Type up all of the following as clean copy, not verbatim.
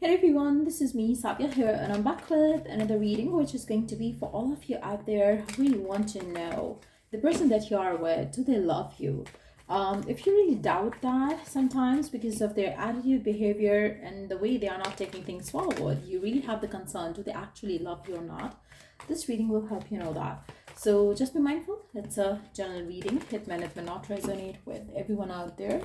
Hey everyone, this is me, Sadia here, and I'm back with another reading, which is going to be for all of you out there who really want to know the person that you are with, do they love you? If you really doubt that sometimes because of their attitude, behavior, and the way they are not taking things forward, you really have the concern, do they actually love you or not? This reading will help you know that. So just be mindful, it's a general reading. It may not resonate with everyone out there.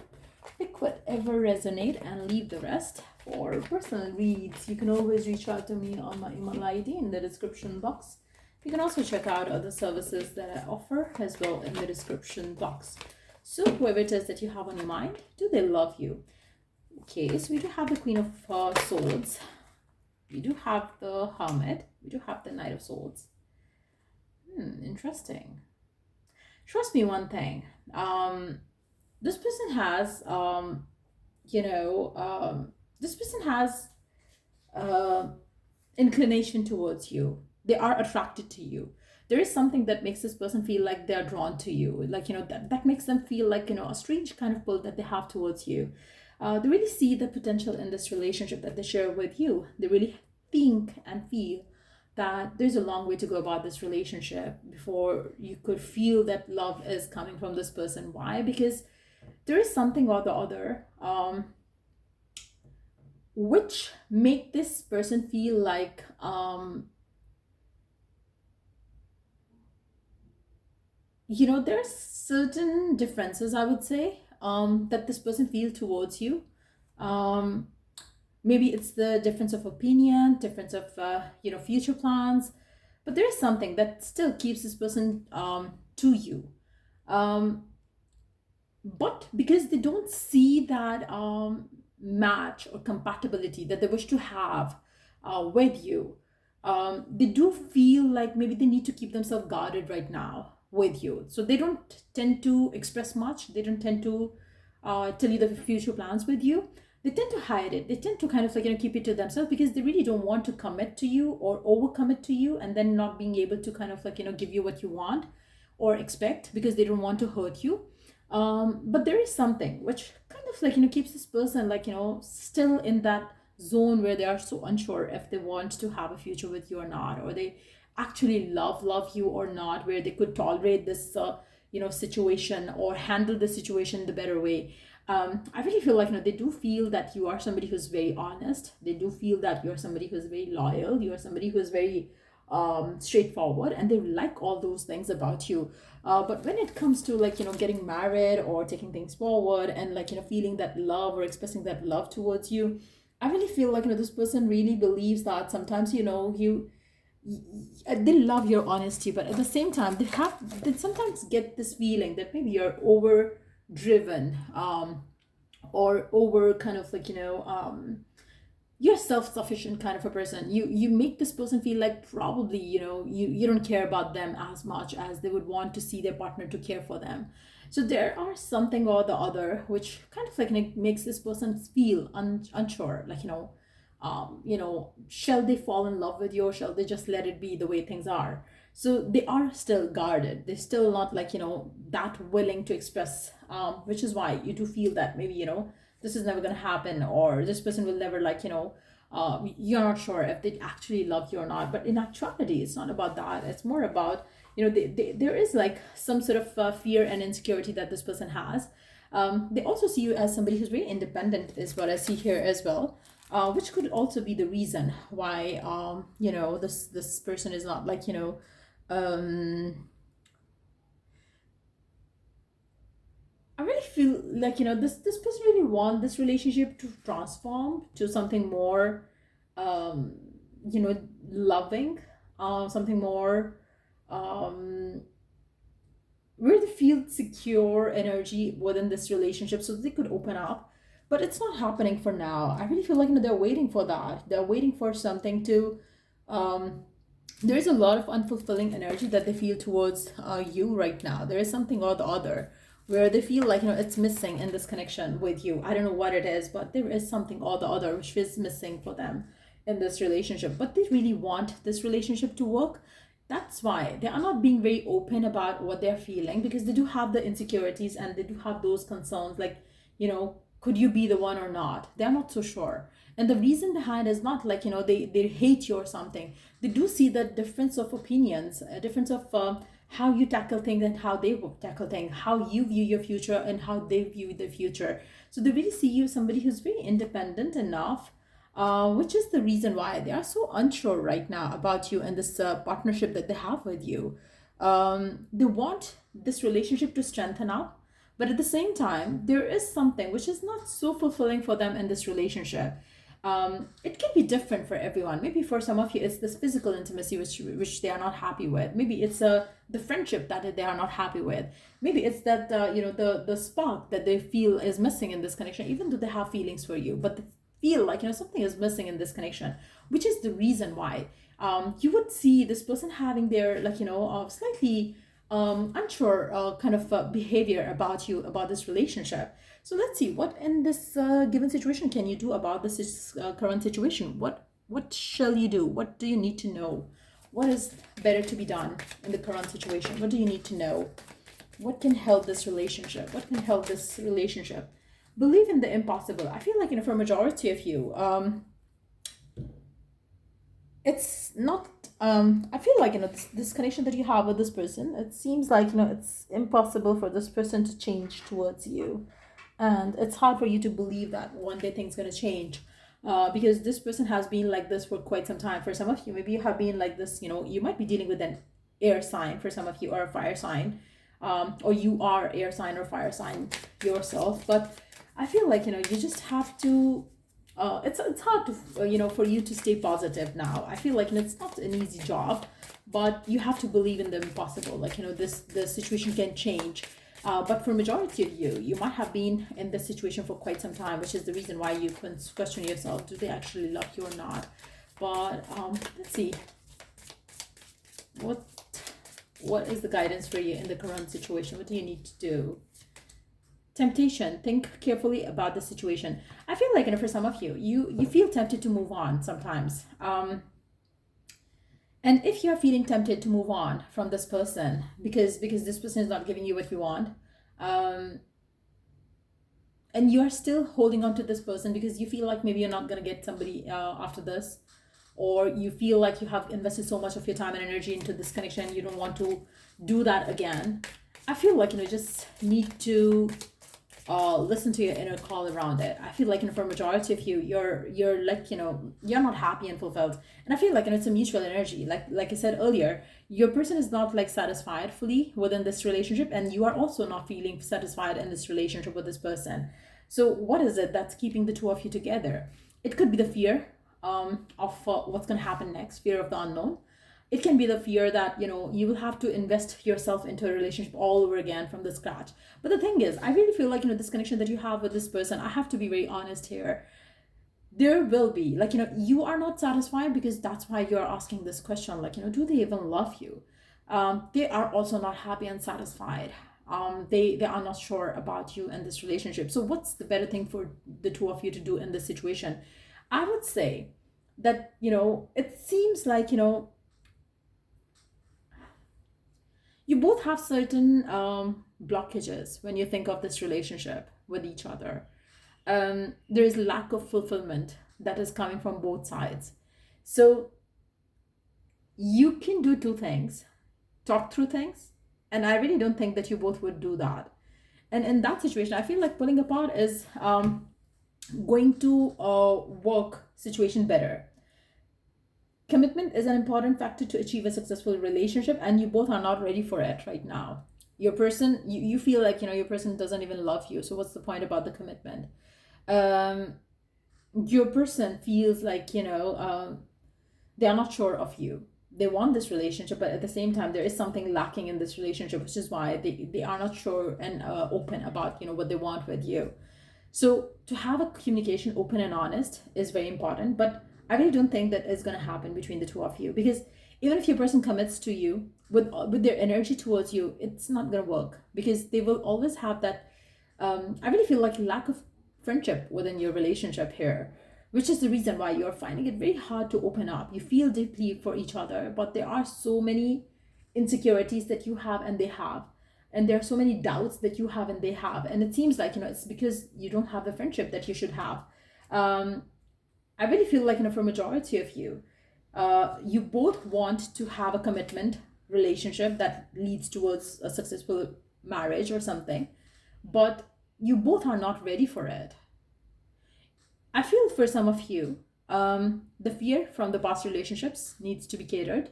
Pick whatever resonate and leave the rest. For personal reads, you can always reach out to me on my email ID in the description box. You can also check out other services that I offer as well in the description box. So whoever it is that you have on your mind, do they love you? Okay, so we do have the Queen of Swords. We do have the Hermit. We do have the Knight of Swords. Interesting. Trust me one thing. This person has you know this person has uh, inclination towards you. They are attracted to you. There is something that makes this person feel like they're drawn to you, like that makes them feel like a strange kind of pull that they have towards you. They really see the potential in this relationship that they share with you. They really think and feel that there's a long way to go about this relationship before you could feel that love is coming from this person. Why? Because there is something or the other which make this person feel like there's certain differences, I would say, that this person feel towards you. um Maybe it's the difference of opinion, difference of future plans, but there is something that still keeps this person to you. um but because they don't see that match or compatibility that they wish to have with you, they do feel like maybe they need to keep themselves guarded right now with you. So they don't tend to express much. They don't tend to tell you the future plans with you. They tend to hide it. They tend to kind of keep it to themselves because they really don't want to commit to you or overcommit to you and then not being able to kind of give you what you want or expect because they don't want to hurt you. But there is something which kind of keeps this person still in that zone where they are so unsure if they want to have a future with you or not, or they actually love you or not, where they could tolerate this situation or handle the situation the better way. I really feel like they do feel that you are somebody who's very honest. They do feel that you're somebody who's very loyal. You are somebody who's very straightforward, and they like all those things about you. But when it comes to getting married or taking things forward and feeling that love or expressing that love towards you, I really feel like this person really believes that sometimes they love your honesty, but at the same time they sometimes get this feeling that maybe you're over driven, or over kind of you're self-sufficient kind of a person. You make this person feel like probably you don't care about them as much as they would want to see their partner to care for them. So there are something or the other which kind of makes this person feel unsure, shall they fall in love with you, or shall they just let it be the way things are? So they are still guarded. They're still not that willing to express, which is why you do feel that maybe this is never going to happen, or this person will never you're not sure if they actually love you or not. But in actuality, it's not about that. It's more about there is some sort of fear and insecurity that this person has. They also see you as somebody who's very independent, is what I see here as well, which could also be the reason why this person is not um I really feel like this person really want this relationship to transform to something more um loving, something more um where they feel secure energy within this relationship so they could open up. But it's not happening for now. I really feel like they're waiting for that. They're waiting for something to um there's a lot of unfulfilling energy that they feel towards you right now. There is something or the other where they feel like it's missing in this connection with you. I don't know what it is, but there is something or the other which is missing for them in this relationship. But they really want this relationship to work. That's why they are not being very open about what they're feeling, because they do have the insecurities and they do have those concerns, could you be the one or not? They're not so sure. And the reason behind is not like, they hate you or something. They do see the difference of opinions, a difference of how you tackle things and how they will tackle things, how you view your future and how they view the future. So they really see you somebody who's very independent enough, which is the reason why they are so unsure right now about you and this partnership that they have with you. They want this relationship to strengthen up, but at the same time, there is something which is not so fulfilling for them in this relationship. It can be different for everyone. Maybe for some of you, it's this physical intimacy which they are not happy with. Maybe it's the friendship that they are not happy with. Maybe it's that the spark that they feel is missing in this connection, even though they have feelings for you, but they feel like something is missing in this connection, which is the reason why you would see this person having their slightly unsure kind of behavior about you, about this relationship. So let's see what in this given situation can you do about this current situation. What shall you do? What do you need to know? What is better to be done in the current situation? What do you need to know? What can help this relationship? What can help this relationship? Believe in the impossible. I feel like for a majority of you, it's not I feel like this connection that you have with this person, it seems like it's impossible for this person to change towards you, and it's hard for you to believe that one day things going to change, because this person has been like this for quite some time. For some of you, maybe you have been like this, you might be dealing with an air sign for some of you, or a fire sign, or you are air sign or fire sign yourself. But I feel like you just have to it's hard to for you to stay positive now. I feel like it's not an easy job, but you have to believe in the impossible. Like this the situation can change. But for majority of you, you might have been in this situation for quite some time, which is the reason why you can question yourself: do they actually love you or not? But let's see what is the guidance for you in the current situation. What do you need to do? Temptation. Think carefully about the situation. I feel like for some of you, you feel tempted to move on sometimes, and if you're feeling tempted to move on from this person because this person is not giving you what you want, um, and you are still holding on to this person because you feel like maybe you're not going to get somebody after this, or you feel like you have invested so much of your time and energy into this connection, you don't want to do that again. I feel like you just need to listen to your inner call around it. I feel like for a majority of you, you're like you're not happy and fulfilled, and I feel like it's a mutual energy. Like I said earlier, your person is not like satisfied fully within this relationship, and you are also not feeling satisfied in this relationship with this person. So what is it that's keeping the two of you together? It could be the fear of what's going to happen next, fear of the unknown. It can be the fear that you will have to invest yourself into a relationship all over again from the scratch. But the thing is, I really feel like this connection that you have with this person, I have to be very honest here, there will be like you are not satisfied, because that's why you're asking this question, like do they even love you? They are also not happy and satisfied. They are not sure about you and this relationship. So what's the better thing for the two of you to do in this situation? I would say that it seems like you both have certain blockages when you think of this relationship with each other. There is lack of fulfillment that is coming from both sides. So you can do two things: talk through things, and I really don't think that you both would do that. And in that situation, I feel like pulling apart is going to work situation better. Commitment is an important factor to achieve a successful relationship, and you both are not ready for it right now. Your person, you feel like your person doesn't even love you, so what's the point about the commitment? um your person feels like they are not sure of you. They want this relationship, but at the same time there is something lacking in this relationship, which is why they are not sure and open about what they want with you. So to have a communication open and honest is very important, but I really don't think that is going to happen between the two of you, because even if your person commits to you with their energy towards you, it's not going to work, because they will always have that I really feel like lack of friendship within your relationship here, which is the reason why you're finding it very hard to open up. You feel deeply for each other, but there are so many insecurities that you have and they have. and there are so many doubts that you have and they have, and it seems like it's because you don't have the friendship that you should have. um, I really feel like for majority of you, you both want to have a commitment relationship that leads towards a successful marriage or something, but you both are not ready for it. I feel for some of you, the fear from the past relationships needs to be catered.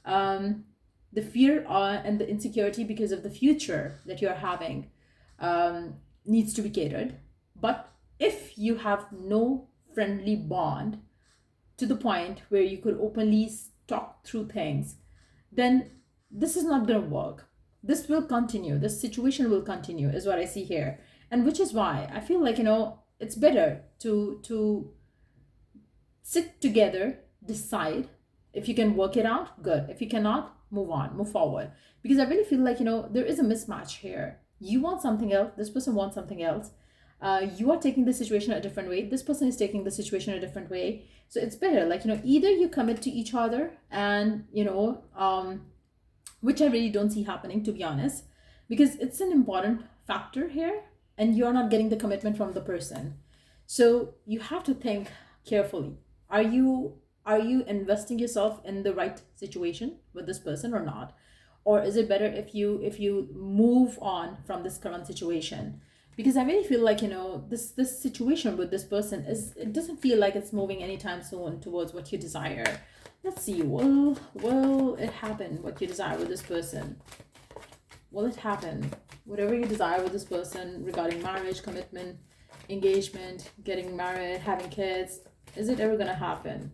Um, the fear and the insecurity because of the future that you're having needs to be catered. But if you have no friendly bond to the point where you could openly talk through things, then this is not going to work. This will continue. This situation will continue, is what I see here. And which is why I feel like, it's better to sit together, decide. If you can work it out, good. If you cannot, move on, move forward. Because I really feel like, there is a mismatch here. You want something else, this person wants something else. You are taking the situation a different way, this person is taking the situation a different way. So it's better, like, either you commit to each other and, which I really don't see happening, to be honest, because it's an important factor here and you're not getting the commitment from the person. So you have to think carefully. Are you investing yourself in the right situation with this person or not? Or is it better if you move on from this current situation? Because I really feel like, this situation with this person it doesn't feel like it's moving anytime soon towards what you desire. Let's see, will it happen what you desire with this person? Will it happen? Whatever you desire with this person regarding marriage, commitment, engagement, getting married, having kids, is it ever gonna happen?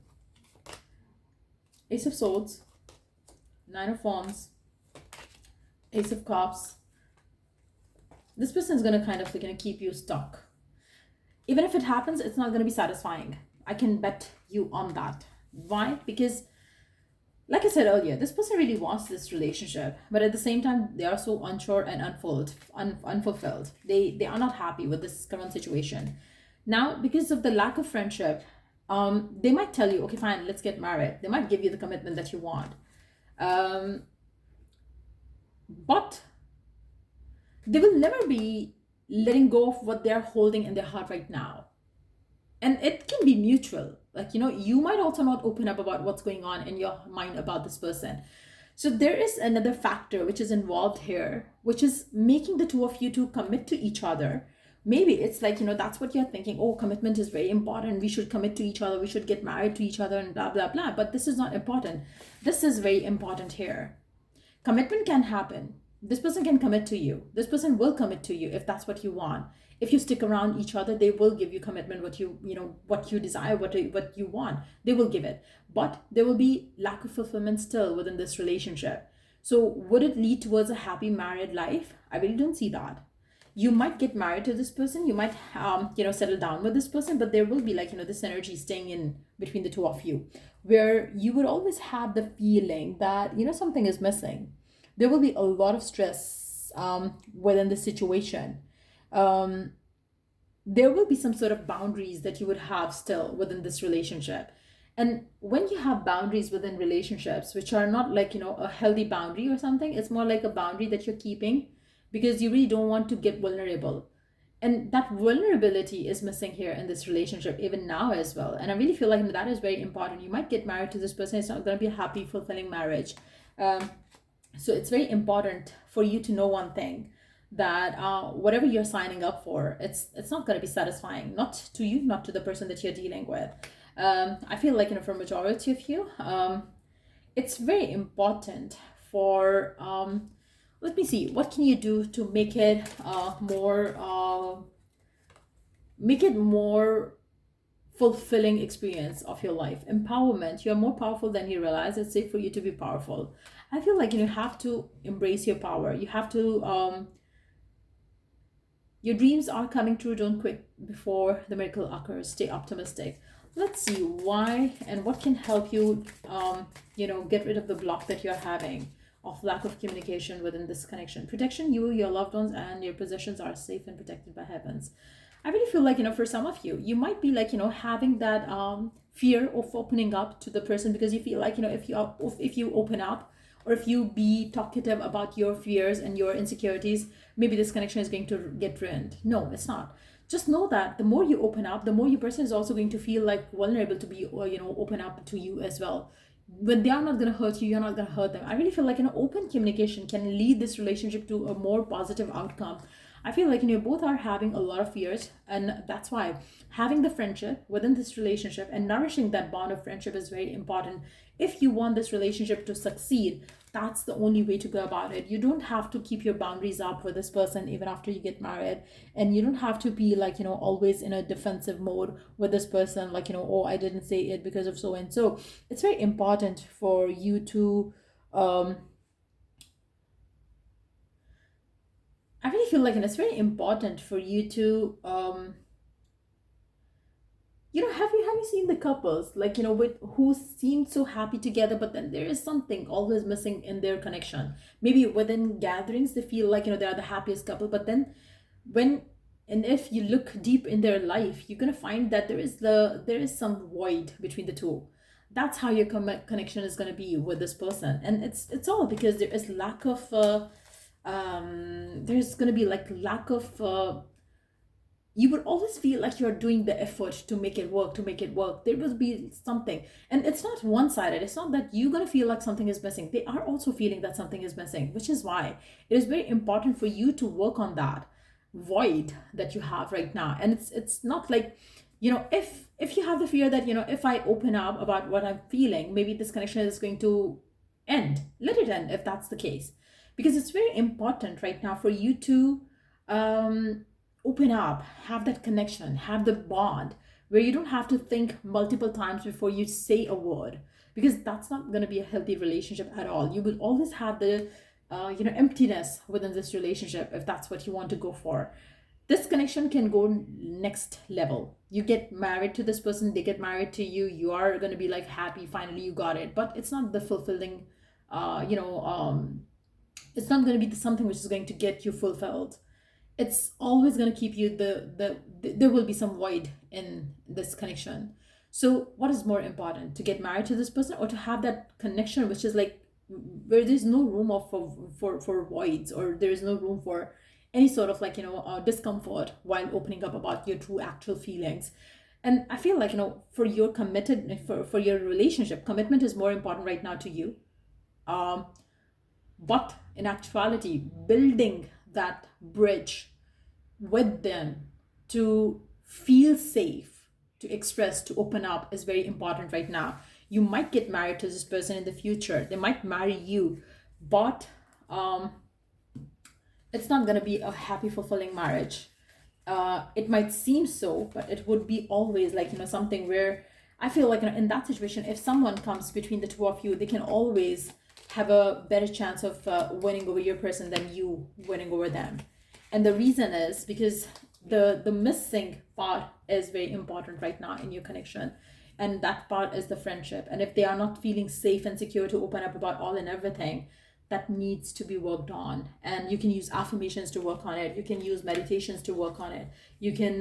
Ace of Swords, Nine of Wands, Ace of Cups. This person is gonna kind of keep you stuck. Even if it happens, it's not gonna be satisfying. I can bet you on that. Why? Because, like I said earlier, this person really wants this relationship, but at the same time, they are so unsure and unfulfilled. They are not happy with this current situation. Now, because of the lack of friendship, they might tell you, okay, fine, let's get married. They might give you the commitment that you want. But they will never be letting go of what they're holding in their heart right now. And it can be mutual. Like, you might also not open up about what's going on in your mind about this person. So there is another factor which is involved here, which is making the two of you to commit to each other. Maybe it's like, that's what you're thinking. Oh, commitment is very important. We should commit to each other. We should get married to each other and blah, blah, blah. But this is not important. This is very important here. Commitment can happen. This person can commit to you. This person will commit to you if that's what you want. If you stick around each other, they will give you commitment, what you desire, what you want. They will give it. But there will be lack of fulfillment still within this relationship. So would it lead towards a happy married life? I really don't see that. You might get married to this person, you might settle down with this person, but there will be this energy staying in between the two of you, where you would always have the feeling that something is missing. There will be a lot of stress within the situation. There will be some sort of boundaries that you would have still within this relationship. And when you have boundaries within relationships, which are not a healthy boundary or something, it's more like a boundary that you're keeping because you really don't want to get vulnerable. And that vulnerability is missing here in this relationship, even now as well. And I really feel like that is very important. You might get married to this person. It's not going to be a happy, fulfilling marriage. So it's very important for you to know one thing, that whatever you're signing up for, it's not going to be satisfying, not to you, not to the person that you're dealing with. I feel like for a majority of you, it's very important for let me see, what can you do to make it more fulfilling experience of your life. Empowerment. You're more powerful than you realize. It's safe for you to be powerful. I feel like you have to embrace your power. You have to your dreams are coming true. Don't quit before the miracle occurs. Stay optimistic. Let's see why and what can help you get rid of the block that you're having of lack of communication within this connection. Protection. You, your loved ones, and your possessions are safe and protected by heavens. I really feel like for some of you, you might be having that fear of opening up to the person, because you feel like if you open up, or if you be talkative about your fears and your insecurities, maybe this connection is going to get ruined. No, it's not. Just know that the more you open up, the more your person is also going to feel like vulnerable to be, or open up to you as well. When they are not going to hurt you, you're not going to hurt them. I really feel like open communication can lead this relationship to a more positive outcome. I feel like both are having a lot of fears, and that's why having the friendship within this relationship and nourishing that bond of friendship is very important. If you want this relationship to succeed, that's the only way to go about it. You don't have to keep your boundaries up with this person even after you get married, and you don't have to be like always in a defensive mode with this person, like oh, I didn't say it because of so and so. It's very important for you to um I really feel like it's very important for you to have you seen the couples like with who seem so happy together, but then there is something always missing in their connection. Maybe within gatherings they feel like they are the happiest couple, but then when and if you look deep in their life, you're gonna find that there is some void between the two. That's how your connection is gonna be with this person, and it's all because there is lack of there's gonna be like lack of you would always feel like you're doing the effort to make it work. There will be something, and it's not one-sided. It's not that you're going to feel like something is missing. They are also feeling that something is missing, which is why it is very important for you to work on that void that you have right now. And it's not like if you have the fear that if I open up about what I'm feeling, maybe this connection is going to end. Let it end if that's the case, because it's very important right now for you to um open up, have that connection, have the bond where you don't have to think multiple times before you say a word, because that's not going to be a healthy relationship at all. You will always have the emptiness within this relationship if that's what you want to go for. This connection can go next level. You get married to this person, they get married to you, you are going to be like happy, finally you got it, but it's not the fulfilling it's not going to be something which is going to get you fulfilled. It's always going to keep you there will be some void in this connection. So what is more important, to get married to this person or to have that connection which is like where there's no room of for voids, or there is no room for any sort of like discomfort while opening up about your true actual feelings. And I feel like for your committed for your relationship, commitment is more important right now to you. um but in actuality, building that bridge with them to feel safe, to express, to open up is very important right now. You might get married to this person in the future, they might marry you, but um, it's not going to be a happy, fulfilling marriage. It might seem so, but it would be always like, something where I feel like in that situation, if someone comes between the two of you, they can always have a better chance of winning over your person than you winning over them. And the reason is because the missing part is very important right now in your connection, and that part is the friendship. And if they are not feeling safe and secure to open up about all and everything, that needs to be worked on. And you can use affirmations to work on it, you can use meditations to work on it, you can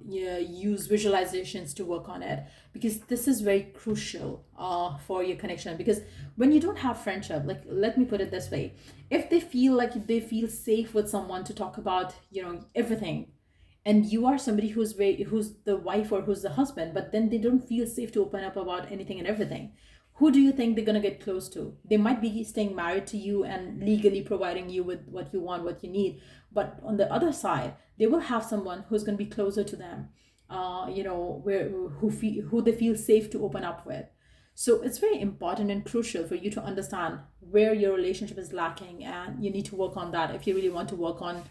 yeah, use visualizations to work on it, because this is very crucial for your connection. Because when you don't have friendship, like, let me put it this way, if they feel safe with someone to talk about everything, and you are somebody who's the wife or who's the husband, but then they don't feel safe to open up about anything and everything, who do you think they're going to get close to? They might be staying married to you and legally providing you with what you want, what you need, but on the other side they will have someone who's going to be closer to them, where who they feel safe to open up with. So it's very important and crucial for you to understand where your relationship is lacking, and you need to work on that if you really want to work on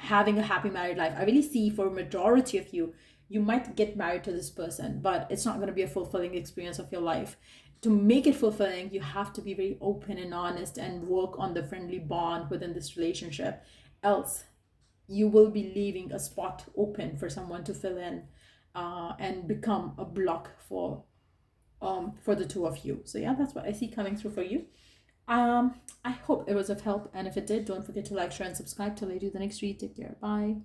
having a happy married life. I really see for majority of you, you might get married to this person, but it's not going to be a fulfilling experience of your life. To make it fulfilling, you have to be very open and honest and work on the friendly bond within this relationship. Else, you will be leaving a spot open for someone to fill in, and become a block for the two of you. So yeah, that's what I see coming through for you. I hope it was of help, and if it did, don't forget to like, share, and subscribe. Till I do the next read, take care. Bye.